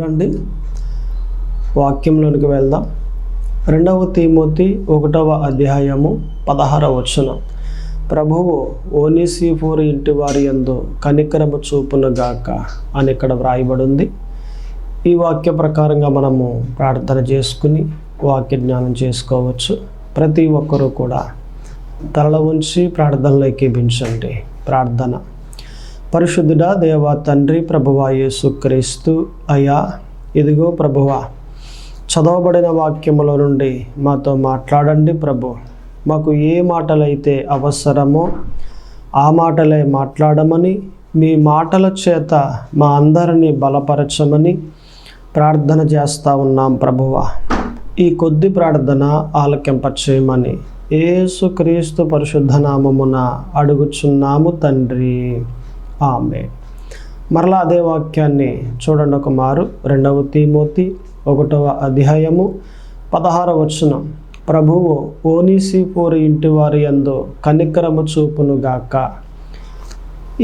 రండి వాక్యంలోనికి వెళ్దాం. 2 తిమోతి 1వ అధ్యాయము 16వ వచనం. ప్రభువు ఓనేసిఫోరు ఇంటి వారి యందు కనికరము చూపునుగాక అని ఇక్కడ వ్రాయబడింది. ఈ వాక్య ప్రకారంగా మనము ప్రార్థన చేసుకుని వాక్య జ్ఞానం చేసుకోవచ్చు. ప్రతి ఒక్కరూ కూడా తల ఉంచి ప్రార్థనలో ఏకీభించండి. ప్రార్థన. పరిశుద్ధుడా దేవా తండ్రి, ప్రభువా యేసుక్రీస్తు అయ్యా, ఇదిగో ప్రభువా, చదవబడిన వాక్యముల నుండి మాతో మాట్లాడండి ప్రభు. మాకు ఏ మాటలైతే అవసరమో ఆ మాటలే మాట్లాడమని, మీ మాటల చేత మా అందరినీ బలపరచమని ప్రార్థన చేస్తూ ఉన్నాం ప్రభువా. ఈ కొద్ది ప్రార్థన ఆలకింపచేయమని యేసుక్రీస్తు పరిశుద్ధ నామమున అడుగుచున్నాము తండ్రి, ఆమేన్. మరలా అదే వాక్యాన్ని చూడండి ఒక మారు. 2 తిమోతి 1వ అధ్యాయము 16వ వచనం. ప్రభువు ఓనేసిఫోరు ఇంటి వారి యందు కనికరము చూపునుగాక.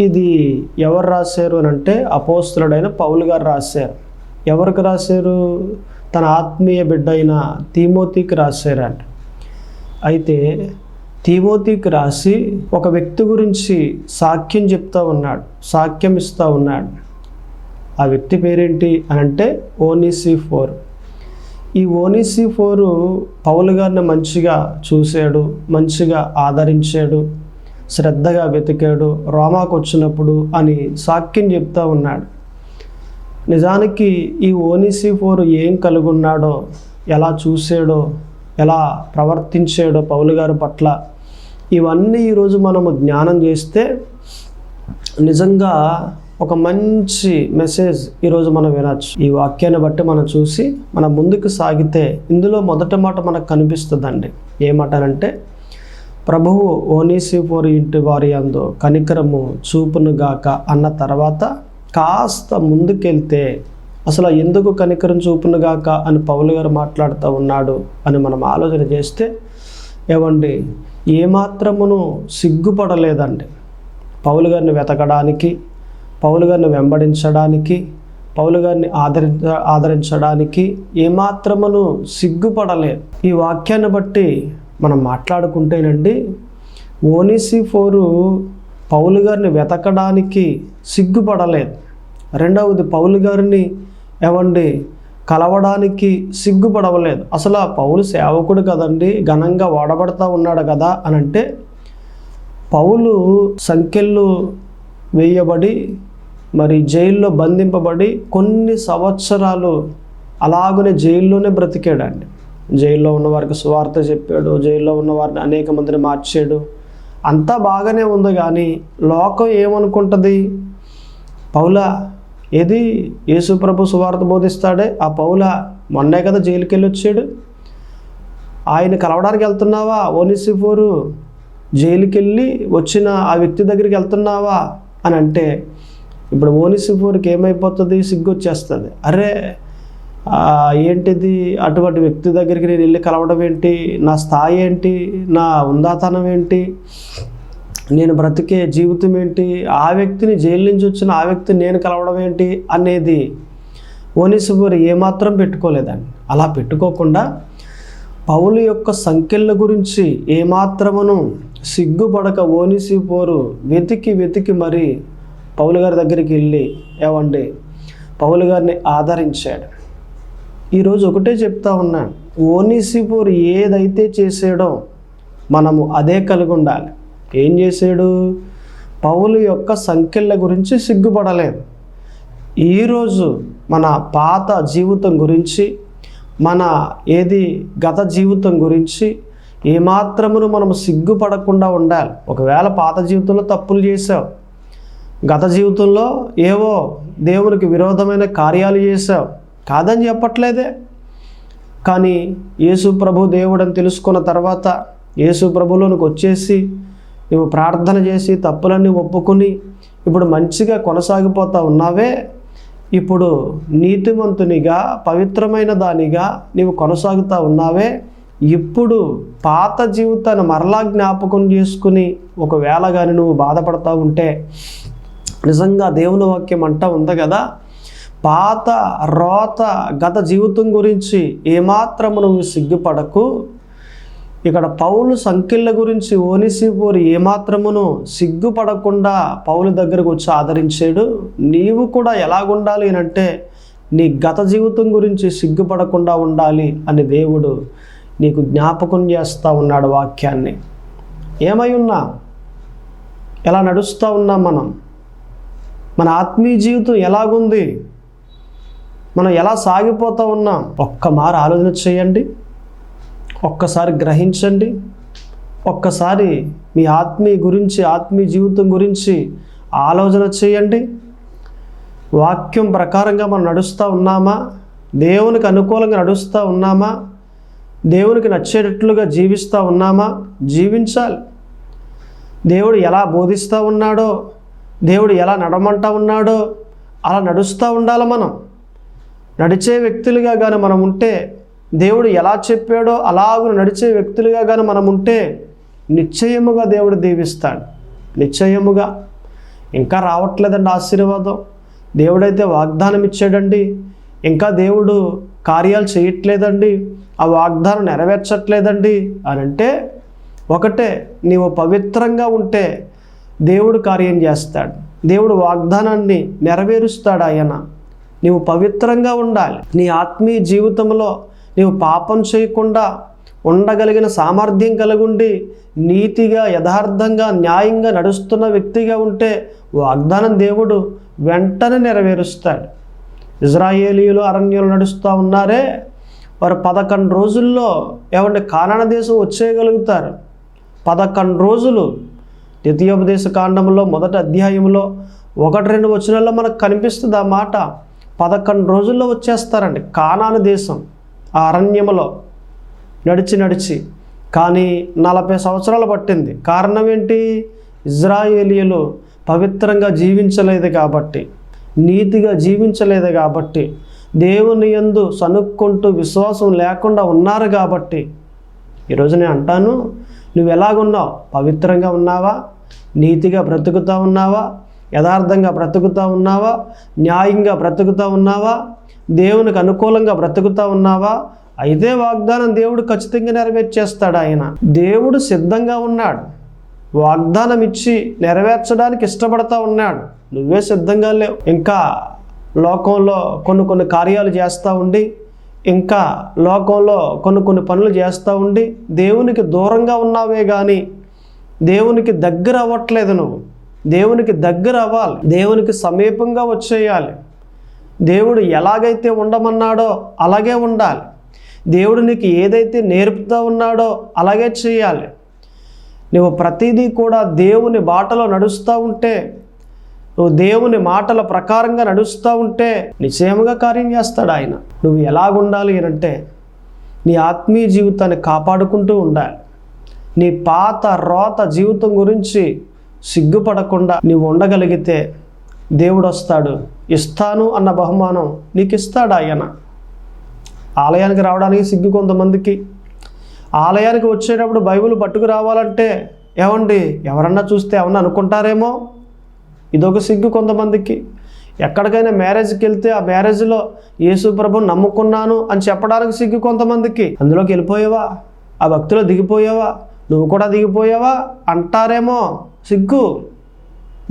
ఇది ఎవరు రాశారు అని అంటే అపోస్తలుడైన పౌలు గారు రాశారు. ఎవరికి రాశారు? తన ఆత్మీయ బిడ్డ అయిన తిమోతికి రాశారంట. అయితే తిమోతికి రాసి ఒక వ్యక్తి గురించి సాక్ష్యం చెప్తూ ఉన్నాడు, సాక్ష్యం ఇస్తూ ఉన్నాడు. ఆ వ్యక్తి పేరేంటి అని అంటే ఓనేసిఫోరు. ఈ ఓనేసిఫోరు పౌలు గారిని మంచిగా చూశాడు, మంచిగా ఆదరించాడు, శ్రద్ధగా వెతికాడు రోమాకు వచ్చినప్పుడు అని సాక్ష్యం చెప్తూ ఉన్నాడు. నిజానికి ఈ ఓనేసిఫోరు ఏం కలుగున్నాడో, ఎలా చూశాడో, ఎలా ప్రవర్తించాడో పౌలు గారి పట్ల, ఇవన్నీ ఈరోజు మనము జ్ఞానం చేస్తే నిజంగా ఒక మంచి మెసేజ్ ఈరోజు మనం వినొచ్చు. ఈ వాక్యాన్ని బట్టి మనం చూసి మనం ముందుకు సాగితే ఇందులో మొదటి మాట మనకు కనిపిస్తుందండి. ఏమాటనంటే ప్రభువు ఓనేసిఫోరు ఇంటి వారి యందు కనికరము చూపునుగాక అన్న తర్వాత కాస్త ముందుకెళ్తే అసలు ఎందుకు కనికరం చూపునుగాక అని పౌలు గారు మాట్లాడుతూ ఉన్నాడు అని మనం ఆలోచన చేస్తే ఏమండి, ఏమాత్రమును సిగ్గుపడలేదండి పౌలు గారిని వెతకడానికి, పౌలు గారిని వెంబడించడానికి, పౌలు గారిని ఆదరించడానికి ఏమాత్రమును సిగ్గుపడలేదు. ఈ వాక్యాన్ని బట్టి మనం మాట్లాడుకుంటేనండి, ఓనేసిఫోరు పౌలు గారిని వెతకడానికి సిగ్గుపడలేదు. రెండవది, పౌలు గారిని కలవడానికి సిగ్గుపడవలేదు. అసలు ఆ పౌలు సేవకుడు కదండి, ఘనంగా వాడబడతా ఉన్నాడు కదా అని అంటే, పౌలు సంకెళ్ళు వేయబడి మరి జైల్లో బంధింపబడి కొన్ని సంవత్సరాలు అలాగనే జైల్లోనే బ్రతికాడండి. జైల్లో ఉన్న వారికి సువార్త చెప్పాడు, జైల్లో ఉన్న వారిని అనేక మందిని మార్చాడు. అంతా బాగానే ఉంది, కానీ లోకం ఏమనుకుంటుంది? పౌలా ఏది యేసు ప్రభు సువార్త బోధిస్తాడే ఆ పౌలా మొన్నే కదా జైలుకి వెళ్ళి వచ్చాడు, ఆయన కలవడానికి వెళ్తున్నావా? ఓనేసిఫోరు జైలుకి వెళ్ళి వచ్చిన ఆ వ్యక్తి దగ్గరికి వెళ్తున్నావా అని అంటే, ఇప్పుడు ఓనేసిఫోరుకి ఏమైపోతుంది? సిగ్గు వచ్చేస్తుంది. అరే ఏంటిది, అటువంటి వ్యక్తి దగ్గరికి నేను వెళ్ళి కలవడం ఏంటి, నా స్థాయి ఏంటి, నా ఉందాతనం ఏంటి, నేను బ్రతికే జీవితం ఏంటి, ఆ వ్యక్తిని జైలు నుంచి వచ్చిన ఆ వ్యక్తిని నేను కలవడం ఏంటి అనేది ఓనేసిఫోరు ఏమాత్రం పెట్టుకోలేదండి. అలా పెట్టుకోకుండా పౌలు యొక్క సంకెళ్ళ గురించి ఏమాత్రమును సిగ్గుపడక ఓనేసిఫోరు వెతికి మరి పౌలు గారి దగ్గరికి వెళ్ళి పౌలు గారిని ఆదరించాడు. ఈరోజు ఒకటే చెప్తా ఉన్నాను, ఓనేసిఫోరు ఏదైతే చేసాడో మనము అదే కలిగి ఉండాలి. ఏం చేశాడు? పౌలు యొక్క సంకెళ్ళ గురించి సిగ్గుపడలేదు. ఈరోజు మన పాత జీవితం గురించి, మన గత జీవితం గురించి ఏమాత్రమును మనము సిగ్గుపడకుండా ఉండాలి. ఒకవేళ పాత జీవితంలో తప్పులు చేసావు, గత జీవితంలో ఏవో దేవునికి విరోధమైన కార్యాలు చేసావు, కాదని చెప్పట్లేదే. కానీ యేసు ప్రభు దేవుడని తెలుసుకున్న తర్వాత యేసు ప్రభులోనికి వచ్చేసి నువ్వు ప్రార్థన చేసి తప్పులన్నీ ఒప్పుకొని ఇప్పుడు మంచిగా కొనసాగిపోతూ ఉన్నావే, ఇప్పుడు నీతిమంతునిగా పవిత్రమైన దానిగా నీవు కొనసాగుతూ ఉన్నావే, ఇప్పుడు పాత జీవితాన్ని మరలా జ్ఞాపకం చేసుకుని ఒకవేళ కానీ నువ్వు బాధపడతా ఉంటే నిజంగా దేవుని వాక్యం అంటా ఉంది కదా, పాత రోత గత జీవితం గురించి ఏమాత్రము నువ్వు సిగ్గుపడకు. ఇక్కడ పౌలు సంఖ్యల గురించి ఓనేసిఫోరు ఏమాత్రమును సిగ్గుపడకుండా పౌలు దగ్గరకు వచ్చి ఆదరించాడు. నీవు కూడా ఎలాగుండాలి అంటే నీ గత జీవితం గురించి సిగ్గుపడకుండా ఉండాలి అని దేవుడు నీకు జ్ఞాపకం చేస్తూ ఉన్నాడు వాక్యాన్ని. ఏమై ఉన్నా, ఎలా నడుస్తూ ఉన్నాం, మన ఆత్మీయ జీవితం ఎలాగుంది, మనం ఎలా సాగిపోతూ ఉన్నాం, ఒక్క మారు ఆలోచన చేయండి, ఒక్కసారి గ్రహించండి, ఒక్కసారి మీ ఆత్మీయ జీవితం గురించి ఆలోచన చేయండి. వాక్యం ప్రకారంగా మనం నడుస్తూ ఉన్నామా, దేవునికి అనుకూలంగా నడుస్తూ ఉన్నామా, దేవునికి నచ్చేటట్లుగా జీవిస్తూ ఉన్నామా? జీవించాలి. దేవుడు ఎలా బోధిస్తూ ఉన్నాడో, దేవుడు ఎలా నడమంటా ఉన్నాడో అలా నడుస్తూ ఉండాలి. మనం నడిచే వ్యక్తులుగా కానీ మనం ఉంటే, దేవుడు ఎలా చెప్పాడో అలాగూ నడిచే వ్యక్తులుగా కానీ మనం ఉంటే నిశ్చయముగా దేవుడు దీవిస్తాడు. నిశ్చయముగా. ఇంకా రావట్లేదండి ఆశీర్వాదం. దేవుడైతే వాగ్దానం ఇచ్చాడండి, ఇంకా దేవుడు కార్యాలు చేయట్లేదండి, ఆ వాగ్దానం నెరవేర్చట్లేదండి అని అంటే ఒకటే, నీవు పవిత్రంగా ఉంటే దేవుడు కార్యం చేస్తాడు, దేవుడు వాగ్దానాన్ని నెరవేరుస్తాడు ఆయన. నీవు పవిత్రంగా ఉండాలి. నీ ఆత్మీయ జీవితంలో నీవు పాపం చేయకుండా ఉండగలిగిన సామర్థ్యం కలిగి ఉండి నీతిగా, యథార్థంగా, న్యాయంగా నడుస్తున్న వ్యక్తిగా ఉంటే వాగ్దానం దేవుడు వెంటనే నెరవేరుస్తాడు. ఇజ్రాయేలీయులు అరణ్యంలో నడుస్తూ ఉన్నారే, వారు 11 రోజుల్లో కానాను దేశం వచ్చేయగలుగుతారు. 11 రోజులు. ద్వితీయోపదేశ కాండంలో 1వ అధ్యాయంలో 1-2 వచనాల్లో మనకు కనిపిస్తుంది ఆ మాట. 11 రోజుల్లో వచ్చేస్తారండి కానాను దేశం. ఆ అరణ్యములో నడిచి కానీ 40 సంవత్సరాలు పట్టింది. కారణం ఏంటి? ఇజ్రాయేలీయులు పవిత్రంగా జీవించలేదు కాబట్టి, నీతిగా జీవించలేదు కాబట్టి, దేవుని యందు సనుక్కుంటూ విశ్వాసం లేకుండా ఉన్నారు కాబట్టి. ఈరోజు నేను అంటాను, నువ్వు ఎలాగున్నావు? పవిత్రంగా ఉన్నావా? నీతిగా బ్రతుకుతూ ఉన్నావా? యథార్థంగా బ్రతుకుతూ ఉన్నావా? న్యాయంగా బ్రతుకుతూ ఉన్నావా? దేవునికి అనుకూలంగా బ్రతుకుతూ ఉన్నావా? అయితే వాగ్దానం దేవుడు ఖచ్చితంగా నెరవేర్చేస్తాడు. ఆయన దేవుడు సిద్ధంగా ఉన్నాడు, వాగ్దానం ఇచ్చి నెరవేర్చడానికి ఇష్టపడతా ఉన్నాడు. నువ్వే సిద్ధంగా లేవు. ఇంకా లోకంలో కొన్ని కార్యాలు చేస్తూ ఉండి, ఇంకా లోకంలో కొన్ని పనులు చేస్తూ ఉండి దేవునికి దూరంగా ఉన్నావే కానీ దేవునికి దగ్గర అవ్వట్లేదు. నువ్వు దేవునికి దగ్గర అవ్వాలి, దేవునికి సమీపంగా వచ్చేయాలి. దేవుడు ఎలాగైతే ఉండమన్నాడో అలాగే ఉండాలి. దేవుడు నీకు ఏదైతే నేర్పుతూ ఉన్నాడో అలాగే చేయాలి. నువ్వు ప్రతిదీ కూడా దేవుని బాటలో నడుస్తూ ఉంటే, నువ్వు దేవుని మాటల ప్రకారంగా నడుస్తూ ఉంటే నిశ్చయముగా కార్యం చేస్తాడు ఆయన. నువ్వు ఎలాగుండాలి అంటే నీ ఆత్మీయ జీవితాన్ని కాపాడుకుంటూ ఉండాలి. నీ పాత రోత జీవితం గురించి సిగ్గుపడకుండా నీవు ఉండగలిగితే దేవుడు వస్తాడు, ఇస్తాను అన్న బహుమానం నీకు ఇస్తాడు ఆయన. ఆలయానికి రావడానికి సిగ్గు కొంతమందికి. ఆలయానికి వచ్చేటప్పుడు బైబిల్ పట్టుకు రావాలంటే ఎవరన్నా చూస్తే ఏమన్నా అనుకుంటారేమో, ఇదొక సిగ్గు కొంతమందికి. ఎక్కడికైనా మ్యారేజ్కి వెళ్తే ఆ మ్యారేజ్లో యేసు ప్రభువుని నమ్ముకున్నాను అని చెప్పడానికి సిగ్గు కొంతమందికి. అందులోకి వెళ్ళిపోయావా? ఆ భక్తిలో దిగిపోయావా? నువ్వు కూడా దిగిపోయావా అంటారేమో. సిగ్గు,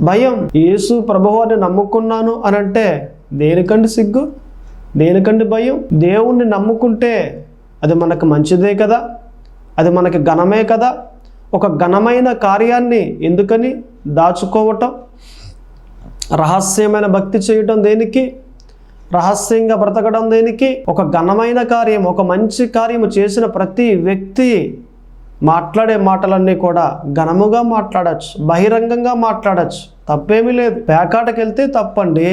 భయం. యేసు ప్రభువుని నమ్ముకున్నాను అని అంటే దేనికండి సిగ్గు, దేనికండి భయం? దేవుణ్ణి నమ్ముకుంటే అది మనకు మంచిదే కదా, అది మనకి ఘనమే కదా. ఒక ఘనమైన కార్యాన్ని ఎందుకని దాచుకోవటం? రహస్యమైన భక్తి చేయటం దేనికి? రహస్యంగా బ్రతకడం దేనికి? ఒక ఘనమైన కార్యం, ఒక మంచి కార్యము చేసిన ప్రతి వ్యక్తి మాట్లాడే మాటలన్నీ కూడా ఘనముగా మాట్లాడచ్చు, బహిరంగంగా మాట్లాడచ్చు, తప్పేమీ లేదు. పేకాటకి వెళ్తే తప్పండి,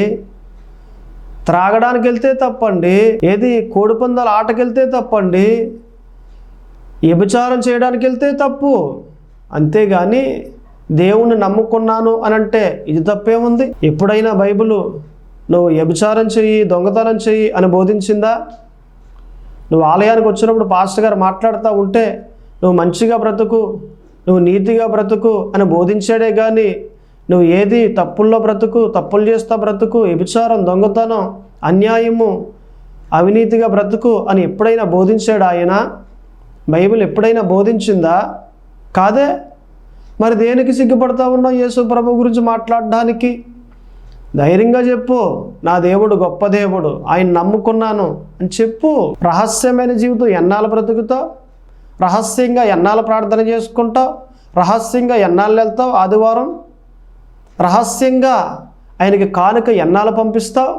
త్రాగడానికి వెళ్తే తప్పండి, కోడిపందాల ఆటకి వెళ్తే తప్పండి, వ్యభిచారం చేయడానికి వెళ్తే తప్పు. అంతేగాని దేవుణ్ణి నమ్ముకున్నాను అని అంటే ఇది తప్పేముంది? ఎప్పుడైనా బైబిల్ నువ్వు వ్యభిచారం చెయ్యి, దొంగతనం చెయ్యి అని బోధించిందా? నువ్వు ఆలయానికి వచ్చినప్పుడు పాస్టర్ గారు మాట్లాడుతూ ఉంటే నువ్వు మంచిగా బ్రతుకు, నువ్వు నీతిగా బ్రతుకు అని బోధించాడే కానీ నువ్వు తప్పుల్లో బ్రతుకు, తప్పులు చేస్తా బ్రతుకు, వ్యభిచారం, దొంగతనం అన్యాయము, అవినీతిగా బ్రతుకు అని ఎప్పుడైనా బోధించాడు ఆయన? బైబిల్ ఎప్పుడైనా బోధించిందా? కాదే. మరి దేనికి సిగ్గుపడతా ఉన్నావు యేసు ప్రభు గురించి మాట్లాడడానికి? ధైర్యంగా చెప్పు, నా దేవుడు గొప్ప దేవుడు, ఆయన నమ్ముకున్నాను అని చెప్పు. రహస్యమైన జీవితం ఎన్నాళ్ళు బ్రతుకుతావు? రహస్యంగా ఎన్నాళ్ళు ప్రార్థన చేసుకుంటావు? రహస్యంగా ఎన్నాళ్ళు వెళ్తావు ఆదివారం? రహస్యంగా ఆయనకి కానుక ఎన్నాళ్ళు పంపిస్తావు?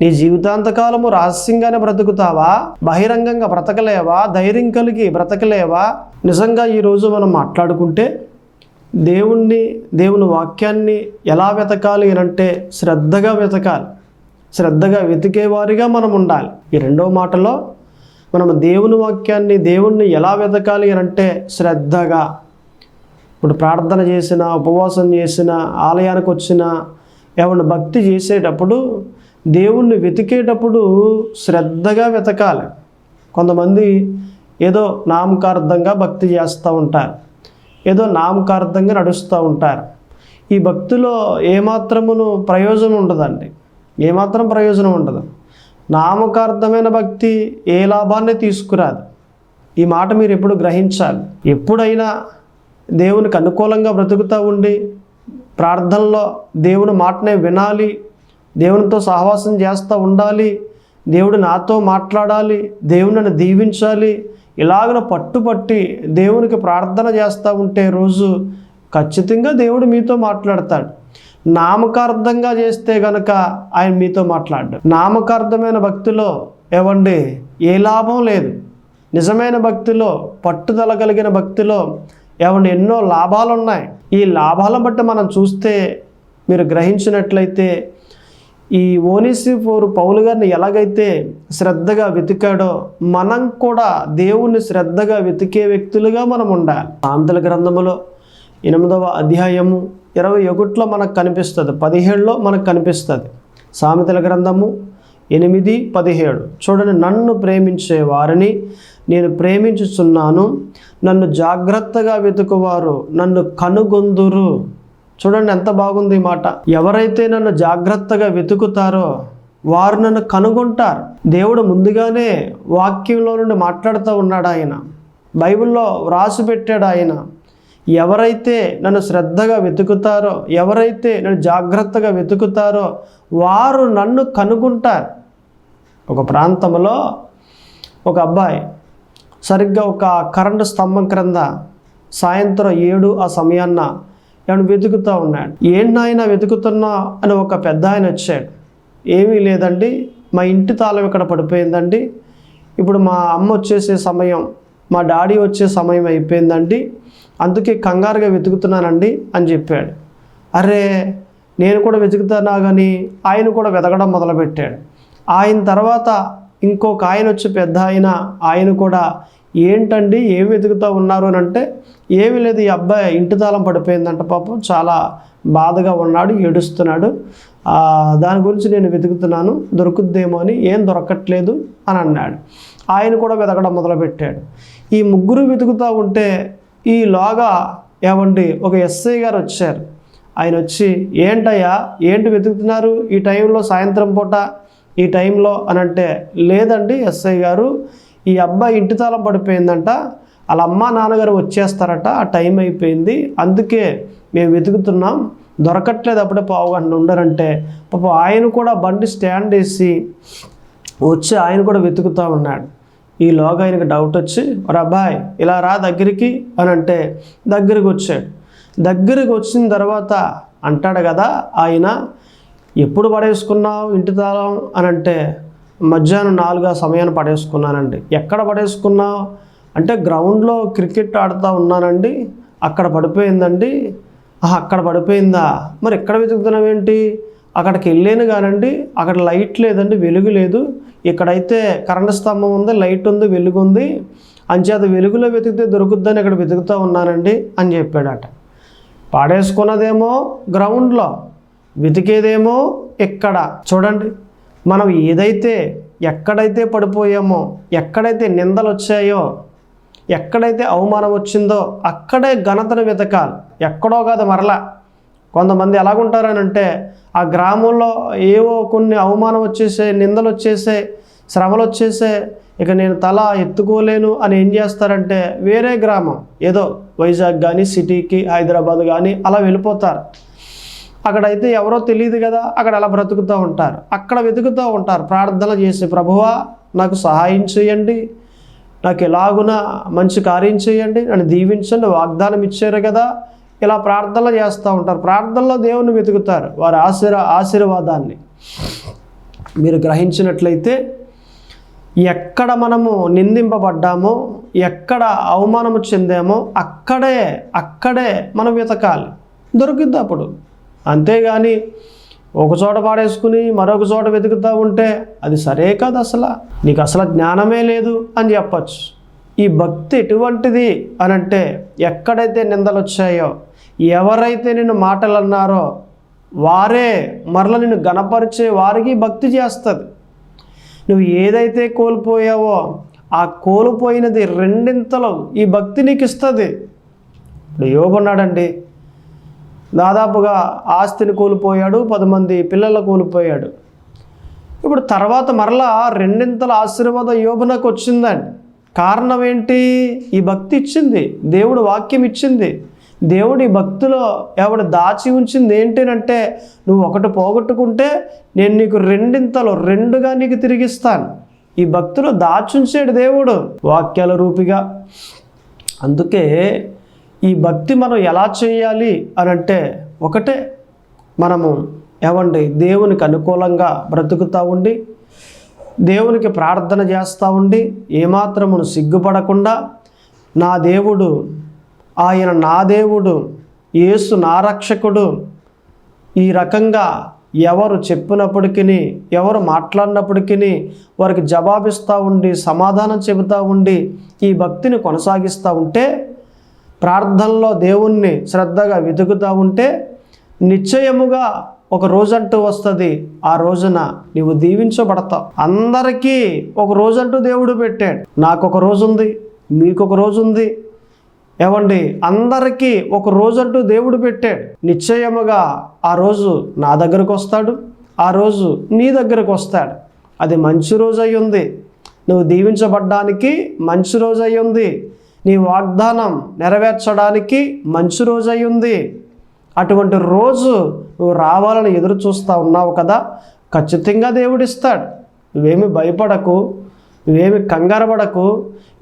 నీ జీవితాంతకాలము రహస్యంగానే బ్రతుకుతావా? బహిరంగంగా బ్రతకలేవా? ధైర్యం కలిగి బ్రతకలేవా? నిజంగా ఈరోజు మనం మాట్లాడుకుంటే దేవుని వాక్యాన్ని ఎలా వెతకాలి అంటే శ్రద్ధగా వెతకాలి. శ్రద్ధగా వెతికేవారిగా మనం ఉండాలి. ఈ రెండో మాటలో మనం దేవుని వాక్యాన్ని, దేవుణ్ణి ఎలా వెతకాలి అంటే శ్రద్ధగా. ఇప్పుడు ప్రార్థన చేసిన, ఉపవాసం చేసిన, ఆలయానికి వచ్చిన, ఏమన్నా భక్తి చేసేటప్పుడు, దేవుణ్ణి వెతికేటప్పుడు శ్రద్ధగా వెతకాలి. కొంతమంది ఏదో నామకార్థంగా భక్తి చేస్తూ ఉంటారు, ఏదో నామకార్థంగా నడుస్తూ ఉంటారు. ఈ భక్తిలో ఏమాత్రమును ప్రయోజనం ఉండదండి, ఏమాత్రం ప్రయోజనం ఉండదు. నామకార్థమైన భక్తి ఏ లాభాన్ని తీసుకురాదు. ఈ మాట మీరు ఎప్పుడు గ్రహించాలి. ఎప్పుడైనా దేవునికి అనుకూలంగా బ్రతుకుతూ ఉండి ప్రార్థనలో దేవుని మాటనే వినాలి, దేవునితో సహవాసం చేస్తూ ఉండాలి, దేవుడు నాతో మాట్లాడాలి, దేవుడు నన్ను దీవించాలి, ఇలాగన పట్టుపట్టి దేవునికి ప్రార్థన చేస్తూ ఉంటే రోజు ఖచ్చితంగా దేవుడు మీతో మాట్లాడతాడు. నామకార్థంగా చేస్తే గనక ఆయన మీతో మాట్లాడు. నామకార్థమైన భక్తిలో ఏవండి ఏ లాభం లేదు. నిజమైన భక్తిలో, పట్టుదల కలిగిన భక్తిలో ఏమండి ఎన్నో లాభాలు ఉన్నాయి. ఈ లాభాలను బట్టి మనం చూస్తే మీరు గ్రహించినట్లయితే ఈ ఓనేసిఫోరు పౌలు గారిని ఎలాగైతే శ్రద్ధగా వెతికాడో మనం కూడా దేవుణ్ణి శ్రద్ధగా వెతికే వ్యక్తులుగా మనం ఉండాలి. సామెతల గ్రంథములో 8వ అధ్యాయము 21లో మనకు కనిపిస్తుంది, 17లో మనకు కనిపిస్తుంది. సామెతల గ్రంథము 8:17 చూడండి. నన్ను ప్రేమించే వారిని నేను ప్రేమించుచున్నాను, నన్ను జాగ్రత్తగా వెతుకువారు నన్ను కనుగొందురు. చూడండి ఎంత బాగుంది ఈ మాట. ఎవరైతే నన్ను జాగ్రత్తగా వెతుకుతారో వారు నన్ను కనుగొంటారు. దేవుడు ముందుగానే వాక్యంలో నుండి మాట్లాడుతూ ఉన్నాడు. ఆయన బైబిల్లో వ్రాసి పెట్టాడు. ఆయన ఎవరైతే నన్ను శ్రద్ధగా వెతుకుతారో, ఎవరైతే నన్ను జాగ్రత్తగా వెతుకుతారో వారు నన్ను కనుగొంటారు. ఒక ప్రాంతంలో ఒక అబ్బాయి సరిగ్గా ఒక కరెంటు స్తంభం క్రింద సాయంత్రం 7 ఆ సమయాన్న ఏమైనా వెతుకుతూ ఉన్నాడు. ఏంటైనా వెతుకుతున్నా అని ఒక పెద్ద ఆయన వచ్చాడు. ఏమీ లేదండి, మా ఇంటి తాళం ఇక్కడ పడిపోయిందండి, ఇప్పుడు మా అమ్మ వచ్చేసే సమయం, మా డాడీ వచ్చే సమయం అయిపోయిందండి, అందుకే కంగారుగా వెతుకుతున్నానండి అని చెప్పాడు. అరే నేను కూడా వెతుకుతున్నా కానీ ఆయన కూడా వెతకడం మొదలుపెట్టాడు. ఆయన తర్వాత ఇంకొక ఆయన వచ్చి పెద్ద ఆయన కూడా ఏంటండి ఏమి వెతుకుతూ ఉన్నారు అని అంటే, ఏమీ లేదు, ఈ అబ్బాయి ఇంటి తాళం పడిపోయిందంట, పాపం చాలా బాధగా ఉన్నాడు, ఏడుస్తున్నాడు, దాని గురించి నేను వెతుకుతున్నాను, దొరుకుద్దేమో అని, ఏం దొరకట్లేదు అని అన్నాడు. ఆయన కూడా వెతకడం మొదలుపెట్టాడు. ఈ ముగ్గురు వెతుకుతూ ఉంటే ఈలోగా ఏమండి ఒక ఎస్ఐ గారు వచ్చారు. ఆయన వచ్చి ఏంటయ్యా ఏంటి వెతుకుతున్నారు ఈ టైంలో, సాయంత్రం పూట ఈ టైంలో అని అంటే, లేదండి ఎస్ఐ గారు, ఈ అబ్బాయి ఇంటి తాళం పడిపోయిందంట, వాళ్ళ అమ్మ నాన్నగారు వచ్చేస్తారట, ఆ టైం అయిపోయింది, అందుకే మేము వెతుకుతున్నాం, దొరకట్లేదు, అప్పుడే పావుగంట ఉండరంటే పాప ఆయన కూడా బండి స్టాండ్ వేసి వచ్చి ఆయన కూడా వెతుకుతూ ఉన్నాడు. ఈలోగా ఆయనకు డౌట్ వచ్చి, ఒక అబ్బాయి ఇలా రా దగ్గరికి అని అంటే దగ్గరికి వచ్చాడు. దగ్గరికి వచ్చిన తర్వాత అంటాడు కదా ఆయన, ఎప్పుడు పడేసుకున్నావు ఇంటి తాళం అని అంటే, మధ్యాహ్నం 4 సమయాన్ని పడేసుకున్నానండి. ఎక్కడ పడేసుకున్నావు అంటే, గ్రౌండ్లో క్రికెట్ ఆడుతూ ఉన్నానండి, అక్కడ పడిపోయిందండి. అక్కడ పడిపోయిందా, మరి ఎక్కడ వెతుకుతున్నావేంటి? అక్కడికి వెళ్ళాను కానండి, అక్కడ లైట్ లేదండి, వెలుగు లేదు, ఇక్కడైతే కరెంటు స్తంభం ఉంది, లైట్ ఉంది, వెలుగు ఉంది, అంచేత వెలుగులో వెతికితే దొరుకుద్దని ఇక్కడ వెతుకుతూ ఉన్నానండి అని చెప్పాడట. పాడేసుకున్నదేమో గ్రౌండ్లో, వెతికేదేమో ఎక్కడ. చూడండి, మనం ఏదైతే ఎక్కడైతే పడిపోయామో, ఎక్కడైతే నిందలు వచ్చాయో, ఎక్కడైతే అవమానం వచ్చిందో అక్కడే ఘనతను వెతకాలి. ఎక్కడో కాదు, మరలా కొంతమంది ఎలాగుంటారనంటే ఆ గ్రామంలో ఏవో కొన్ని అవమానం వచ్చేసే, నిందలు వచ్చేసే, శ్రమలు వచ్చేసే, ఇక నేను తల ఎత్తుకోలేను అని ఏం చేస్తారంటే వేరే గ్రామం, ఏదో వైజాగ్ కానీ, సిటీకి, హైదరాబాద్ కానీ అలా వెళ్ళిపోతారు. అక్కడైతే ఎవరో తెలియదు కదా, అక్కడ అలా బ్రతుకుతూ ఉంటారు. అక్కడ వెతుకుతూ ఉంటారు, ప్రార్థన చేసి, ప్రభువా నాకు సహాయం చేయండి, నాకు ఎలాగున మంచి కార్యం చేయండి, నన్ను దీవించండి, వాగ్దానం ఇచ్చారు కదా, ఇలా ప్రార్థనలు చేస్తూ ఉంటారు. ప్రార్థనలో దేవుని వెతుకుతారు, వారి ఆశీర్వాదాన్ని. మీరు గ్రహించినట్లయితే ఎక్కడ మనము నిందింపబడ్డామో, ఎక్కడ అవమానము చెందామో అక్కడే మనం వెతకాలి, దొరికిద్ది అప్పుడు. అంతేగాని ఒక చోట పాడేసుకుని మరొక చోట వెతుకుతూ ఉంటే అది సరే కాదు, నీకు అసలు జ్ఞానమే లేదు అని చెప్పచ్చు. ఈ భక్తి ఎటువంటిది అని అంటే, ఎక్కడైతే నిందలు వచ్చాయో, ఎవరైతే నిన్ను మాటలు అన్నారో వారే మరల నిన్ను గణపరిచే వారికి భక్తి చేస్తుంది. నువ్వు ఏదైతే కోల్పోయావో ఆ కోల్పోయినది రెండింతలు ఈ భక్తి నీకు ఇస్తుంది. ఇప్పుడు యోబు ఉన్నాడండి, దాదాపుగా ఆస్తిని కోల్పోయాడు, 10 మంది పిల్లలు కోల్పోయాడు. ఇప్పుడు తర్వాత మరలా రెండింతల ఆశీర్వాదం యోబునకు వచ్చిందండి. కారణం ఏంటి? ఈ భక్తి ఇచ్చింది, దేవుడు వాక్యం ఇచ్చింది. దేవుడి భక్తిలో ఎవడు దాచి ఉంచింది ఏంటంటే, నువ్వు ఒకటి పోగొట్టుకుంటే నేను నీకు రెండింతలు, 2గా నీకు తిరిగిస్తాను. ఈ భక్తిలో దాచుంచాడు దేవుడు వాక్యాల రూపిగా. అందుకే ఈ భక్తి మనం ఎలా చేయాలి అని అంటే, ఒకటే, మనము దేవునికి అనుకూలంగా బ్రతుకుతూ ఉండి, దేవునికి ప్రార్థన చేస్తూ ఉండి, ఏమాత్రమును సిగ్గుపడకుండా, నా దేవుడు, ఆయన నా దేవుడు, యేసు నా రక్షకుడు, ఈ రకంగా ఎవరు చెప్పినప్పటికీ, ఎవరు మాట్లాడినప్పటికీ వారికి జవాబిస్తూ ఉండి, సమాధానం చెబుతూ ఉండి, ఈ భక్తిని కొనసాగిస్తూ ఉంటే, ప్రార్థనలో దేవుణ్ణి శ్రద్ధగా వెతుకుతూ ఉంటే, నిశ్చయముగా ఒక రోజంటూ వస్తుంది. ఆ రోజున నీవు దీవించబడతావు. అందరికీ ఒక రోజంటూ దేవుడు పెట్టాడు. నాకు ఒక రోజు ఉంది, మీకు ఒక రోజు ఉంది. అందరికీ ఒక రోజంటూ దేవుడు పెట్టాడు. నిశ్చయముగా ఆ రోజు నా దగ్గరకు వస్తాడు, ఆ రోజు నీ దగ్గరకు వస్తాడు. అది మంచి రోజు అయి ఉంది, నువ్వు దీవించబడ్డానికి మంచి రోజు అయి ఉంది, నీ వాగ్దానం నెరవేర్చడానికి మంచి రోజు అయి ఉంది. అటువంటి రోజు నువ్వు రావాలని ఎదురు చూస్తూ ఉన్నావు కదా, ఖచ్చితంగా దేవుడిస్తాడు. నువ్వేమి భయపడకు, నువ్వేమి కంగారపడకు.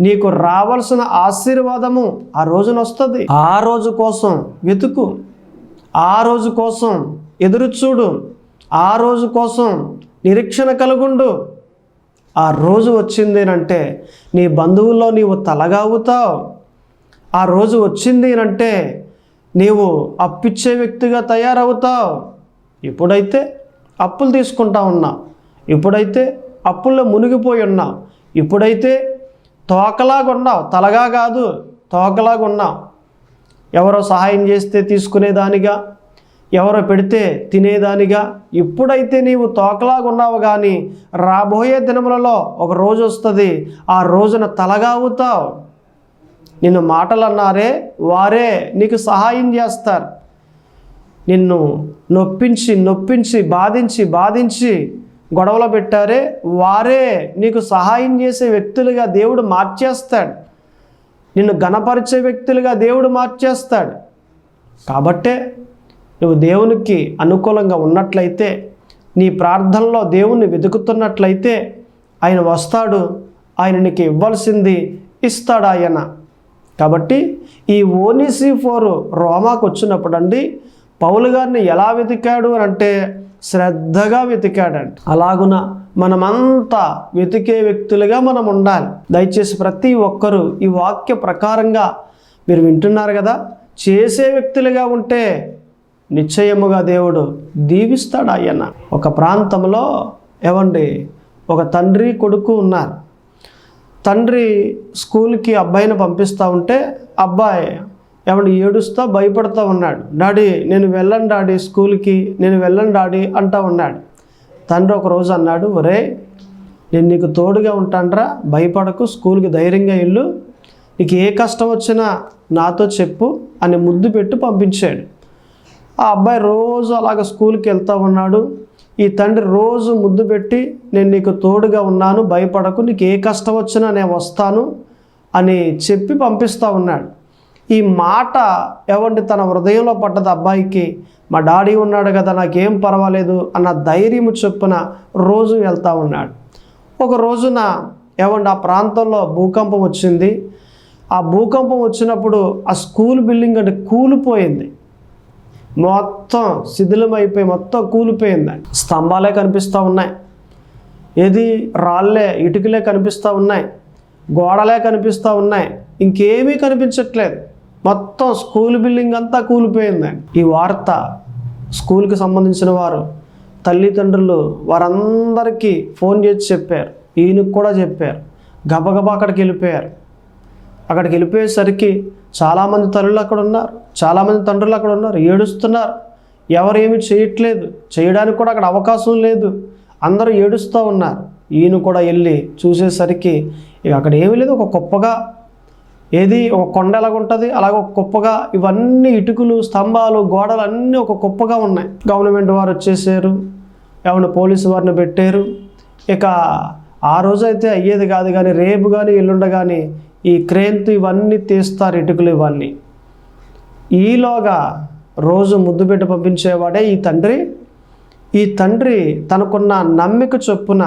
నీకు రావాల్సిన ఆశీర్వాదము ఆ రోజున వస్తుంది. ఆ రోజు కోసం వెతుకు, ఆ రోజు కోసం ఎదురు చూడు, ఆ రోజు కోసం నిరీక్షణ కలుగుండు. ఆ రోజు వచ్చిందేనంటే నీ బంధువుల్లో నీవు తలగావుతావు. ఆ రోజు వచ్చింది అంటే నీవు అప్పిచ్చే వ్యక్తిగా తయారవుతావు. ఇప్పుడైతే అప్పులు తీసుకుంటా ఉన్నావు, ఇప్పుడైతే అప్పుల్లో మునిగిపోయి ఉన్నావు, ఇప్పుడైతే తోకలాగా ఉన్నావు, తలగా కాదు తోకలాగా ఉన్నావు. ఎవరో సహాయం చేస్తే తీసుకునేదానిగా, ఎవరో పెడితే తినేదానిగా ఇప్పుడైతే నీవు తోకలాగా ఉన్నావు. కానీ రాబోయే దినములలో ఒక రోజు వస్తుంది, ఆ రోజున తలగా అవుతావు. నిన్ను మాటలు అన్నారే వారే నీకు సహాయం చేస్తారు. నిన్ను నొప్పించి బాధించి గొడవలు పెట్టారే వారే నీకు సహాయం చేసే వ్యక్తులుగా దేవుడు మార్చేస్తాడు. నిన్ను ఘనపరిచే వ్యక్తులుగా దేవుడు మార్చేస్తాడు. కాబట్టే నువ్వు దేవునికి అనుకూలంగా ఉన్నట్లయితే, నీ ప్రార్థనలో దేవుణ్ణి వెతుకుతున్నట్లయితే ఆయన వస్తాడు, ఆయన నీకు ఇవ్వాల్సింది ఇస్తాడు ఆయన. కాబట్టి ఈ ఓనేసిఫోరు రోమాకు వచ్చినప్పుడు అండి, పౌలు గారిని ఎలా వెతికాడు అని అంటే శ్రద్ధగా వెతికాడంట. అలాగున మనమంతా వెతికే వ్యక్తులుగా మనం ఉండాలి. దయచేసి ప్రతి ఒక్కరూ ఈ వాక్య ప్రకారంగా మీరు వింటున్నారు కదా, చేసే వ్యక్తులుగా ఉంటే నిశ్చయముగా దేవుడు దీవిస్తాడు ఆయన. ఒక ప్రాంతంలో ఒక తండ్రి కొడుకు ఉన్నారు. తండ్రి స్కూల్కి అబ్బాయిని పంపిస్తూ ఉంటే అబ్బాయి ఏడుస్తూ భయపడుతూ ఉన్నాడు. డాడీ నేను వెళ్ళను డాడీ, స్కూల్కి నేను వెళ్ళను డాడీ అంటూ ఉన్నాడు. తండ్రి ఒకరోజు అన్నాడు, ఒరే నేను నీకు తోడుగా ఉంటానురా, భయపడకు, స్కూల్కి ధైర్యంగా వెళ్ళు, నీకు ఏ కష్టం వచ్చినా నాతో చెప్పు అని ముద్దు పెట్టి పంపించాడు. ఆ అబ్బాయి రోజు అలాగ స్కూల్కి వెళ్తూ ఉన్నాడు. ఈ తండ్రి రోజు ముద్దు పెట్టి, నేను నీకు తోడుగా ఉన్నాను, భయపడకు, నీకు ఏ కష్టం వచ్చినా నేను వస్తాను అని చెప్పి పంపిస్తూ ఉన్నాడు. ఈ మాట ఏమంటే తన హృదయంలో పడ్డది అబ్బాయికి. మా డాడీ ఉన్నాడు కదా, నాకేం పర్వాలేదు అన్న ధైర్యము చొప్పున రోజు వెళ్తూ ఉన్నాడు. ఒక రోజున ఏమంటే ఆ ప్రాంతంలో భూకంపం వచ్చింది. ఆ భూకంపం వచ్చినప్పుడు ఆ స్కూల్ బిల్డింగ్ అంటే కూలిపోయింది, మొత్తం శిథిలమైపోయి మొత్తం కూలిపోయింది. స్తంభాలే కనిపిస్తూ ఉన్నాయి, ఏది రాళ్ళే ఇటుకలే కనిపిస్తూ ఉన్నాయి, గోడలే కనిపిస్తూ ఉన్నాయి, ఇంకేమీ కనిపించట్లేదు. మొత్తం స్కూల్ బిల్డింగ్ అంతా కూలిపోయిందండి. ఈ వార్త స్కూల్కి సంబంధించిన వారు, తల్లిదండ్రులు వారందరికీ ఫోన్ చేసి చెప్పారు, ఈయనకు కూడా చెప్పారు. గబగబా అక్కడికి వెళ్ళిపోయారు. అక్కడికి వెళ్ళిపోయేసరికి చాలామంది తల్లులు అక్కడ ఉన్నారు, చాలామంది తండ్రులు అక్కడ ఉన్నారు, ఏడుస్తున్నారు. ఎవరేమి చేయట్లేదు, చేయడానికి కూడా అక్కడ అవకాశం లేదు, అందరూ ఏడుస్తూ ఉన్నారు. ఈయన కూడా వెళ్ళి చూసేసరికి ఇక అక్కడ ఏమీ లేదు, ఒక కుప్పగా, ఏది ఒక కొండ ఎలాగుంటుంది అలాగే ఒక కుప్పగా ఇవన్నీ ఇటుకలు, స్తంభాలు, గోడలు అన్నీ ఒక కుప్పగా ఉన్నాయి. గవర్నమెంట్ వారు వచ్చేసారు, ఏమన్నా పోలీసు వారిని పెట్టారు. ఇక ఆ రోజు అయితే అయ్యేది కాదు, కానీ రేపు కానీ ఎల్లుండ కానీ ఈ క్రేన్తో ఇవన్నీ తీస్తారు, ఇటుకలు ఇవన్నీ. ఈలోగా రోజు ముద్దు పెట్టి పంపించేవాడే ఈ తండ్రి. ఈ తండ్రి తనకున్న నమ్మిక చొప్పున,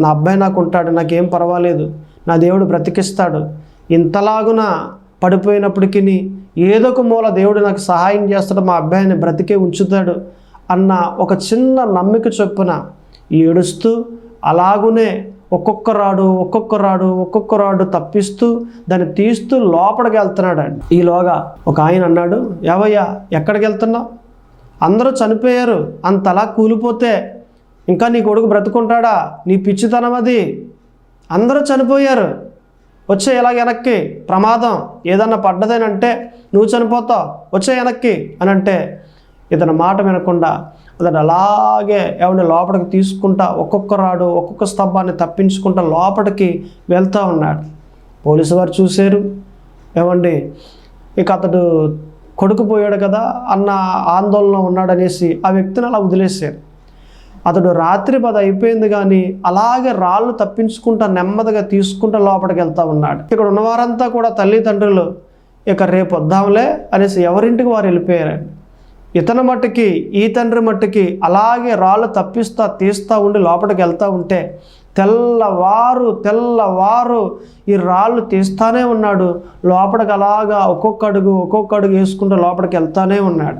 నా అబ్బాయి నాకు ఉంటాడు, నాకేం పర్వాలేదు, నా దేవుడు బ్రతికిస్తాడు, ఇంతలాగున పడిపోయినప్పటికీ ఏదో ఒక మూల దేవుడు నాకు సహాయం చేస్తాడు, మా అబ్బాయిని బ్రతికే ఉంచుతాడు అన్న ఒక చిన్న నమ్మిక చొప్పున ఏడుస్తూ అలాగునే ఒక్కొక్క రాడు తప్పిస్తూ దాన్ని తీస్తూ లోపలికి వెళ్తున్నాడండి. ఈలోగా ఒక ఆయన అన్నాడు, ఏవయ్యా ఎక్కడికి వెళ్తున్నావు? అందరూ చనిపోయారు, అంతలా కూలిపోతే ఇంకా నీ కొడుకు బ్రతుకుంటాడా? నీ పిచ్చితనం అది, అందరూ చనిపోయారు, వచ్చే ఎలాగ వెనక్కి, ప్రమాదం ఏదన్నా పడ్డదేనంటే నువ్వు చనిపోతావు, వచ్చే వెనక్కి అని అంటే ఇతని మాట వినకుండా అతను అలాగే ఏమంటే లోపలికి తీసుకుంటా ఒక్కొక్క స్తంభాన్ని తప్పించుకుంటా లోపలికి వెళ్తూ ఉన్నాడు. పోలీసు వారు చూశారు, ఏమండి ఇక అతడు కొడుకు పోయాడు కదా అన్న ఆందోళన ఉన్నాడనేసి ఆ వ్యక్తిని అలా వదిలేశారు. అతడు రాత్రి 10 అయిపోయింది కానీ అలాగే రాళ్ళు తప్పించుకుంటా నెమ్మదిగా తీసుకుంటా లోపలికి వెళ్తూ ఉన్నాడు. ఇక్కడ ఉన్నవారంతా కూడా తల్లిదండ్రులు ఇక రేపు వద్దాంలే అనేసి ఎవరింటికి వారు వెళ్ళిపోయారండి. ఇతని మట్టుకి, ఈ తండ్రి మట్టుకి అలాగే రాళ్ళు తీస్తూ ఉండి లోపలికి వెళ్తూ ఉంటే తెల్లవారు ఈ రాళ్ళు తీస్తానే ఉన్నాడు. లోపలికి అలాగా ఒక్కొక్క అడుగు వేసుకుంటూ లోపలికి వెళ్తానే ఉన్నాడు.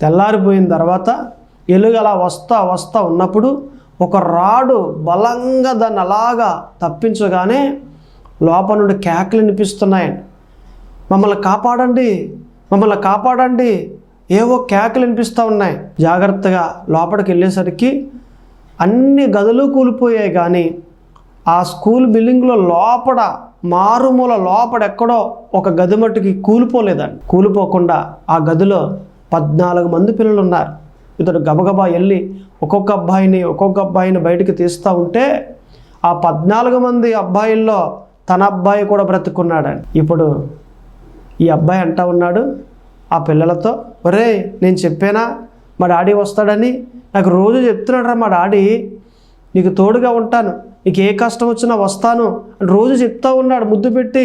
తెల్లారిపోయిన తర్వాత ఎలుగు అలా వస్తా ఉన్నప్పుడు ఒక రాడు బలంగా దాన్ని అలాగా తప్పించగానే లోపల నుండి కేకలు వినిపిస్తున్నాయండి. మమ్మల్ని కాపాడండి ఏవో కేకలు వినిపిస్తూ ఉన్నాయి. జాగ్రత్తగా లోపలికి వెళ్ళేసరికి అన్ని గదులు కూలిపోయాయి, కానీ ఆ స్కూల్ బిల్డింగ్లో లోపల మారుమూల లోపల ఎక్కడో ఒక గది మట్టుకి కూలిపోలేదండి. కూలిపోకుండా ఆ గదిలో 14 మంది పిల్లలు ఉన్నారు. ఇతడు గబగబా వెళ్ళి ఒక్కొక్క అబ్బాయిని బయటికి తీస్తూ ఉంటే ఆ 14 మంది అబ్బాయిల్లో తన అబ్బాయి కూడా బ్రతుకున్నాడండి. ఇప్పుడు ఈ అబ్బాయి అంటా ఉన్నాడు ఆ పిల్లలతో, ఒరే నేను చెప్పానా మా డాడీ వస్తాడని, నాకు రోజు చెప్తున్నాడు రా మా డాడీ, నీకు తోడుగా ఉంటాను, నీకు ఏ కష్టం వచ్చినా వస్తాను అని రోజు చెప్తూ ఉన్నాడు ముద్దు పెట్టి.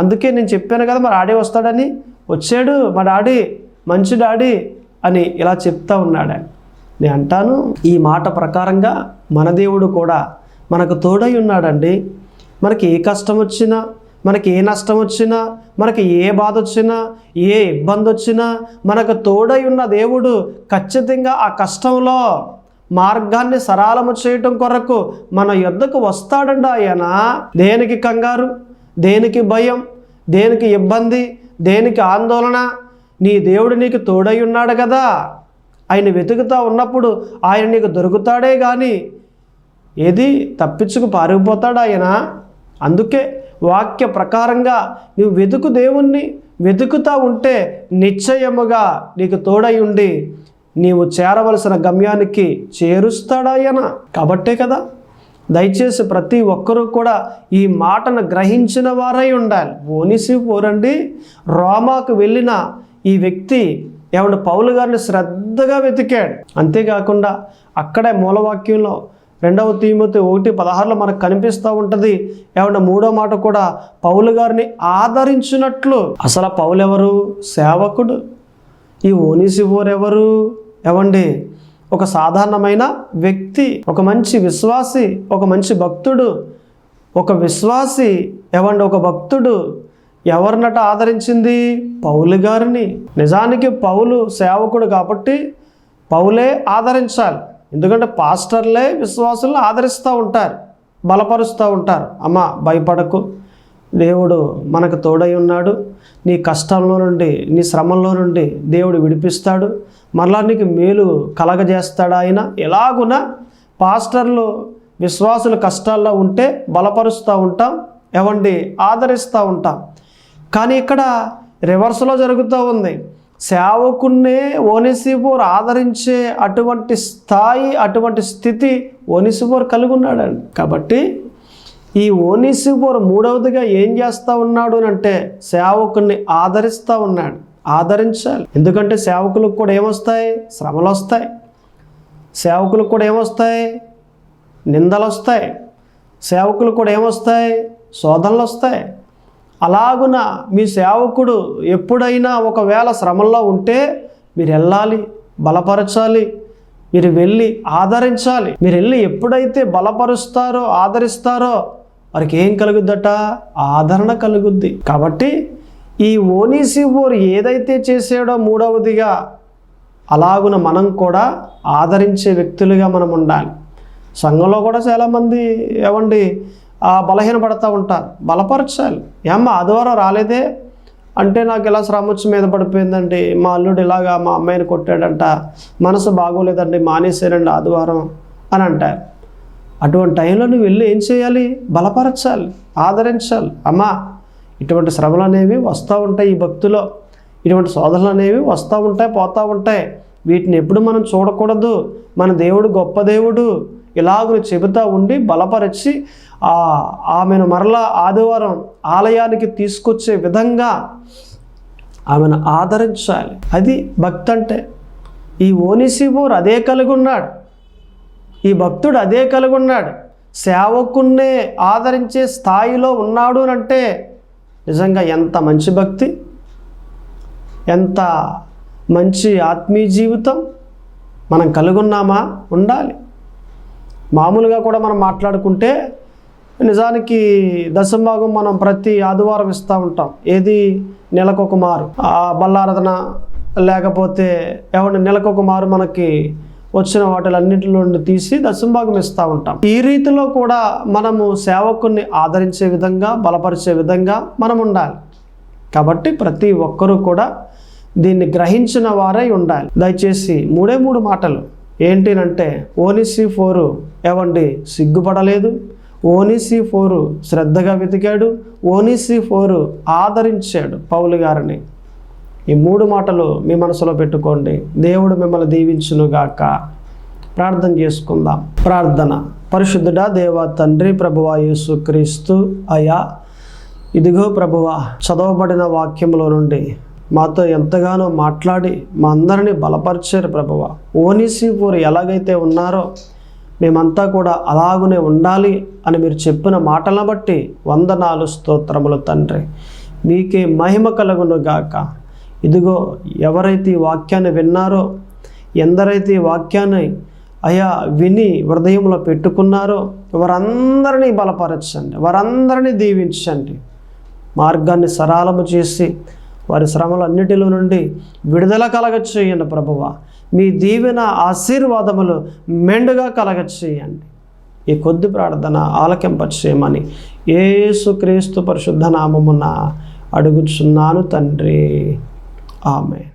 అందుకే నేను చెప్పాను కదా మా డాడీ వస్తాడని, వచ్చాడు మా డాడీ, మంచి డాడీ అని ఇలా చెప్తా ఉన్నాడు. నేను అంటాను, ఈ మాట ప్రకారంగా మన దేవుడు కూడా మనకు తోడై ఉన్నాడండి. మనకి ఏ కష్టం వచ్చినా, మనకి ఏ నష్టం వచ్చినా, మనకి ఏ బాధ వచ్చినా, ఏ ఇబ్బంది వచ్చినా మనకు తోడై ఉన్న దేవుడు ఖచ్చితంగా ఆ కష్టంలో మార్గాన్ని సరళము చేయటం కొరకు మన యొద్దకు వస్తాడండి. ఆయన దేనికి కంగారు, దేనికి భయం, దేనికి ఇబ్బంది, దేనికి ఆందోళన? నీ దేవుడు నీకు తోడై ఉన్నాడు కదా. ఆయన వెతుకుతా ఉన్నప్పుడు ఆయన నీకు దొరుకుతాడే కానీ ఏది తప్పించుకు పారిపోతాడు ఆయన. అందుకే వాక్య ప్రకారంగా నువ్వు వెతుకు, దేవుణ్ణి వెతుకుతూ ఉంటే నిశ్చయముగా నీకు తోడై ఉండి నీవు చేరవలసిన గమ్యానికి చేరుస్తాడాయన. కాబట్టే కదా దయచేసి ప్రతి ఒక్కరూ కూడా ఈ మాటను గ్రహించిన వారై ఉండాలి. ఓనిసి పోరండి, రోమాకు వెళ్ళిన ఈ వ్యక్తి ఏమంటే పౌలు గారిని శ్రద్ధగా వెతికాడు. అంతేకాకుండా అక్కడే మూలవాక్యంలో 2 తీమోతి 1:16 మనకు కనిపిస్తూ ఉంటుంది. ఏమంటే 3వ మాట కూడా పౌలు గారిని ఆదరించినట్లు. అసలు పౌలు ఎవరు? సేవకుడు. ఈ ఓనేసిఫోరు ఎవరు? ఏమండి ఒక సాధారణమైన వ్యక్తి, ఒక మంచి విశ్వాసి, ఒక మంచి భక్తుడు, ఒక విశ్వాసి. ఏమండి ఒక భక్తుడు ఎవరినట ఆదరించింది? పౌలు గారిని. నిజానికి పౌలు సేవకుడు కాబట్టి పౌలే ఆదరించాలి. ఎందుకంటే పాస్టర్లే విశ్వాసులను ఆదరిస్తూ ఉంటారు, బలపరుస్తూ ఉంటారు. అమ్మ భయపడకు, దేవుడు మనకు తోడై ఉన్నాడు, నీ కష్టంలో నుండి నీ శ్రమంలో నుండి దేవుడు విడిపిస్తాడు, మరలా నీకు మేలు కలగజేస్తాడు ఆయన. ఎలాగున పాస్టర్లు విశ్వాసుల కష్టాల్లో ఉంటే బలపరుస్తూ ఉంటాం, ఏమండి ఆదరిస్తూ ఉంటాం. కానీ ఇక్కడ రివర్స్లో జరుగుతూ ఉంది. సేవకున్నే ఓనేసిఫోరు ఆదరించే అటువంటి స్థాయి, అటువంటి స్థితి ఓనేసిఫోరు కలిగి ఉన్నాడండి. కాబట్టి ఈ ఓనేసిఫోరు 3వదిగా ఏం చేస్తూ ఉన్నాడు అంటే సేవకుని ఆదరిస్తూ ఉన్నాడు. ఆదరించాలి. ఎందుకంటే సేవకులకు కూడా ఏమొస్తాయి? శ్రమలు వస్తాయి. సేవకులకు కూడా ఏమొస్తాయి? నిందలు వస్తాయి. సేవకులకు కూడా ఏమొస్తాయి? శోధనలు వస్తాయి. అలాగున మీ సేవకుడు ఎప్పుడైనా ఒకవేళ శ్రమల్లో ఉంటే మీరు వెళ్ళాలి, బలపరచాలి, మీరు వెళ్ళి ఆదరించాలి. మీరు వెళ్ళి ఎప్పుడైతే బలపరుస్తారో ఆదరిస్తారో వారికి ఏం కలుగుద్దట? ఆదరణ కలుగుద్ది. కాబట్టి ఈ ఓనేసిఫోరు ఏదైతే చేసాడో 3వదిగా అలాగున మనం కూడా ఆదరించే వ్యక్తులుగా మనం ఉండాలి. సంఘంలో కూడా చాలామంది ఏమండి బలహీనపడుతూ ఉంటారు, బలపరచాలి. ఏమ్మా ఆదివారం రాలేదే అంటే నాకు ఇలా శ్రమ వచ్చి మీద పడిపోయిందండి, మా అల్లుడు ఇలాగా మా అమ్మాయిని కొట్టాడంట, మనసు బాగోలేదండి, మానేసారండి ఆదివారం అని అంటారు. అటువంటి టైంలో నువ్వు వెళ్ళి ఏం చేయాలి? బలపరచాలి, ఆదరించాలి. అమ్మా ఇటువంటి శ్రమలు అనేవి వస్తూ ఉంటాయి, ఈ భక్తిలో ఇటువంటి శోధనలు అనేవి వస్తూ ఉంటాయి, పోతూ ఉంటాయి. వీటిని ఎప్పుడు మనం చూడకూడదు. మన దేవుడు గొప్ప దేవుడు, ఇలాగ చెబుతూ ఉండి బలపరిచి ఆమెను మరలా ఆదివారం ఆలయానికి తీసుకొచ్చే విధంగా ఆమెను ఆదరించాలి. అది భక్తి అంటే. ఈ ఓనేసిఫోరు అదే కలిగి ఉన్నాడు, ఈ భక్తుడు అదే కలిగి ఉన్నాడు. సేవకున్నే ఆదరించే స్థాయిలో ఉన్నాడు అంటే నిజంగా ఎంత మంచి భక్తి, ఎంత మంచి ఆత్మీయ జీవితం మనం కలిగి ఉన్నామా? ఉండాలి. మామూలుగా కూడా మనం మాట్లాడుకుంటే నిజానికి దశమభాగం మనం ప్రతి ఆదివారం ఇస్తూ ఉంటాం. ఏది? నెలకొక మారు బల్లారాధన, లేకపోతే ఏమంటే నెలకొక మారు మనకి వచ్చిన వాటిలన్నింటి నుండి తీసి దశమభాగం ఇస్తూ ఉంటాం. ఈ రీతిలో కూడా మనము సేవకుని ఆదరించే విధంగా, బలపరిచే విధంగా మనం ఉండాలి. కాబట్టి ప్రతి ఒక్కరూ కూడా దీన్ని గ్రహించిన వారై ఉండాలి. దయచేసి 3 మాటలు ఏంటినంటే ఓనేసిఫోరు ఏమండి సిగ్గుపడలేదు, ఓనేసిఫోరు శ్రద్ధగా వెతికాడు, ఓనేసిఫోరు ఆదరించాడు పౌలు గారిని. ఈ 3 మాటలు మీ మనసులో పెట్టుకోండి. దేవుడు మిమ్మల్ని దీవించునుగాక. ప్రార్థన చేసుకుందాం. ప్రార్థన. పరిశుద్ధుడా దేవా తండ్రి, ప్రభువా యేసుక్రీస్తు అయ్యా, ఇదిగో ప్రభువా చదవబడిన వాక్యంలో నుండి మాతో ఎంతగానో మాట్లాడి మా అందరినీ బలపరిచారు ప్రభువా. ఓనేసిఫోరు ఎలాగైతే ఉన్నారో మేమంతా కూడా అలాగునే ఉండాలి అని మీరు చెప్పిన మాటలను బట్టి వందనాలు, స్తోత్రములు తండ్రి. మీకే మహిమ కలుగును గాక. ఇదిగో ఎవరైతే ఈ వాక్యాన్ని విన్నారో, ఎందరైతే ఈ వాక్యాన్ని అయ్యా విని హృదయంలో పెట్టుకున్నారో వారందరినీ బలపరచండి, వారందరినీ దీవించండి. మార్గాన్ని సరళము చేసి వారి శ్రమలన్నిటిలో నుండి విడుదల కలగచేయండి ప్రభువా. మీ దీవెన ఆశీర్వాదములు మెండుగా కలగచేయండి. ఈ కొద్ది ప్రార్థన ఆలకింపచేయమని యేసుక్రీస్తు పరిశుద్ధ నామమున అడుగుచున్నాను తండ్రి. ఆమేన్.